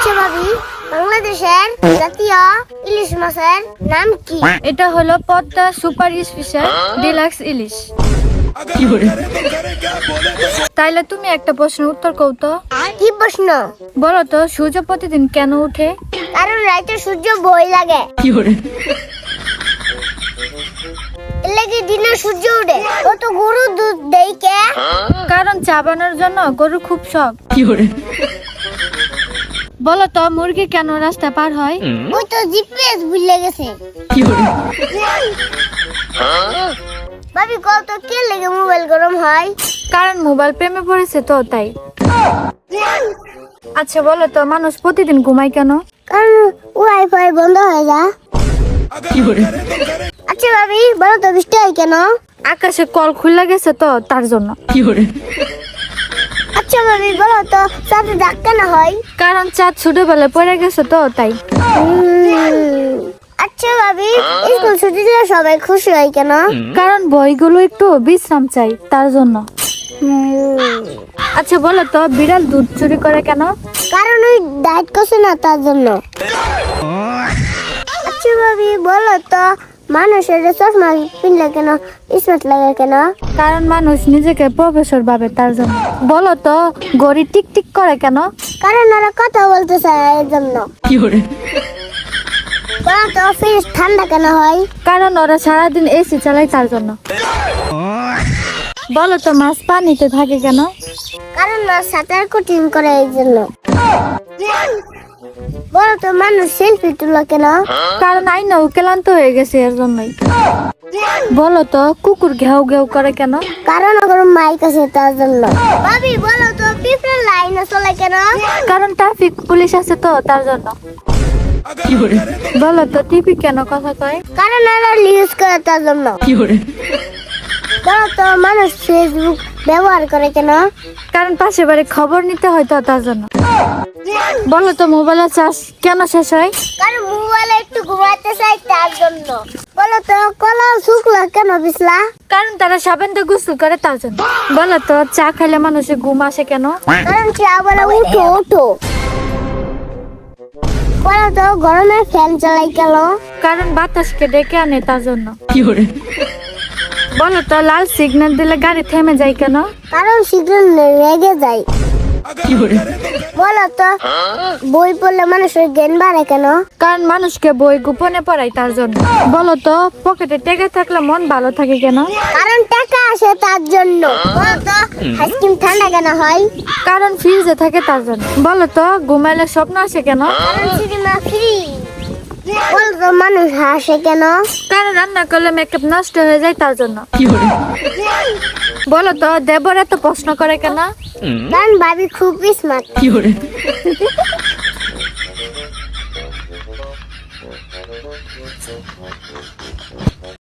আচ্ছা ভাবি, বাংলাদেশের জাতীয় ইলিশ মাছের নাম কি? এটা হলো পদ্মা সুপার স্পেশাল ডিলাক্স ইলিশ। তাইলে তুমি একটা প্রশ্নের উত্তর কও তো। কি প্রশ্ন? বলো তো, সূর্য প্রতিদিন কেন ওঠে? কারণ রাইতে সূর্য বই লাগে। এর লাগি দিনে সূর্য উঠে। কত গরু দুধ দেয় কে? কারণ চা বানানোর জন্য গরু খুব শখ। বলো তো, মুরগি কেন রাস্তা পার হয়? ওই তো জিপিএস ভুলে গেছে। ভাবি কত কে লেগে মোবাইল গরম হয়? কারণ মোবাইল প্রেমে পড়েছে তো তাই। আচ্ছা বলো তো, মানুষ প্রতিদিন ঘুমায় কেন? কারণ ওয়াইফাই বন্ধ হয়ে যায়। আচ্ছা ভাবি, বলো তো বৃষ্টি হয় কেন? আকাশে কল খুলে গেছে তো তার জন্য। আচ্ছা ভাবি, বলো তো চাঁদে দাগ কেন হয়? কারণ চাঁদ ছোটবেলায় পড়ে গেছে তো তাই। আচ্ছা ভাবি, স্কুল ছুটি দিলে সবাই খুশি হয় কেন? কারণ বইগুলো একটু বিশ্রাম চাই তার জন্য। আচ্ছা বলো তো, বিড়াল দুধ চুরি করে কেন? কারণ ওই ডায়েট করছে না তার জন্য। আচ্ছা ভাবি, বলো তো মানুষের চশমা পিনলে কেন স্মার্ট লাগে কেন? কারণ মানুষ নিজেকে প্রফেসর ভাবে তার জন্য। বলো তো, ঘড়ি টিক টিক করে কেন? কারণ ওরা কথা বলতে চায় এর জন্য। বলো তো ফ্রিজ ঠান্ডা কেন হয়? কারণ ওরা সারাদিন এসি চালায় তার জন্য। বলো তো, মাছ পানিতে থাকে কেন? কারণ ওরা সাঁতার কঠিন করে এই জন্য। বলো তো মানুষ সেলফি তুলো কেন? কারণ আইনাও ক্লান্ত হয়ে গেছে এর জন্যই। বলো তো, কুকুর ঘেউ ঘেউ করে কেন? কারণ ওর মাইক আছে তার জন্য। ভাবি বলো তো পিঁপড়ে লাইনে চলে কেন? কারণ ট্রাফিক পুলিশ আছে তো তার জন্য। বলো তো, টিভি কেন কথা কয়? কারণ ওরা ইউজ করে তার জন্য। বলো তো মানুষ ফেসবুক ব্যবহার করে কেন? কারণ পাশে বাড়ি খবর নিতে হয় তো তার জন্য। বলো তো, মোবাইলের চার্জ কেন শেষ হয়? কারণ মোবাইলে একটু ঘুমাতে চাই তার জন্য। বলো তো কলা শুকলা কেন বিছলা? কারণ তারা সাবান দিয়ে গোসল করে তার জন্য। বলো তো, চা খাইলে মানুষের ঘুম আসে কেন? কারণ চা বলে উঠো উঠো। বলো তো গরমে ফ্যান চালাই কেন? কারণ বাতাসকে ডেকে আনে তার জন্য। বলো তো, লাল সিগন্যাল দিলে গাড়ি থেমে যায় কেন? কারণ শীঘ্র রেগে যায়। বলো তো বই পড়লে মানুষের জ্ঞান বাড়ে কেন? কারণ মানুষকে বই গোপনে পড়ায় তার জন্য। বলো তো, পকেটে টেকে থাকলে মন ভালো থাকে কেন? কারণ টাকা আসে তার জন্য। বলো তো আইসক্রিম ঠান্ডা কেন হয়? কারণ ফ্রিজে থাকে তার জন্য। বলো তো, ঘুমাইলে স্বপ্ন আসে কেন? কারণ সিনেমা ফ্রি। বলো তো মানুষ হাসে কেন? কারণ রান্না করলে মেকআপ নষ্ট হয়ে যায় তার জন্য। বলো তো, দেবর এত প্রশ্ন করে কেন? কারণ ভাবি খুব স্মার্ট।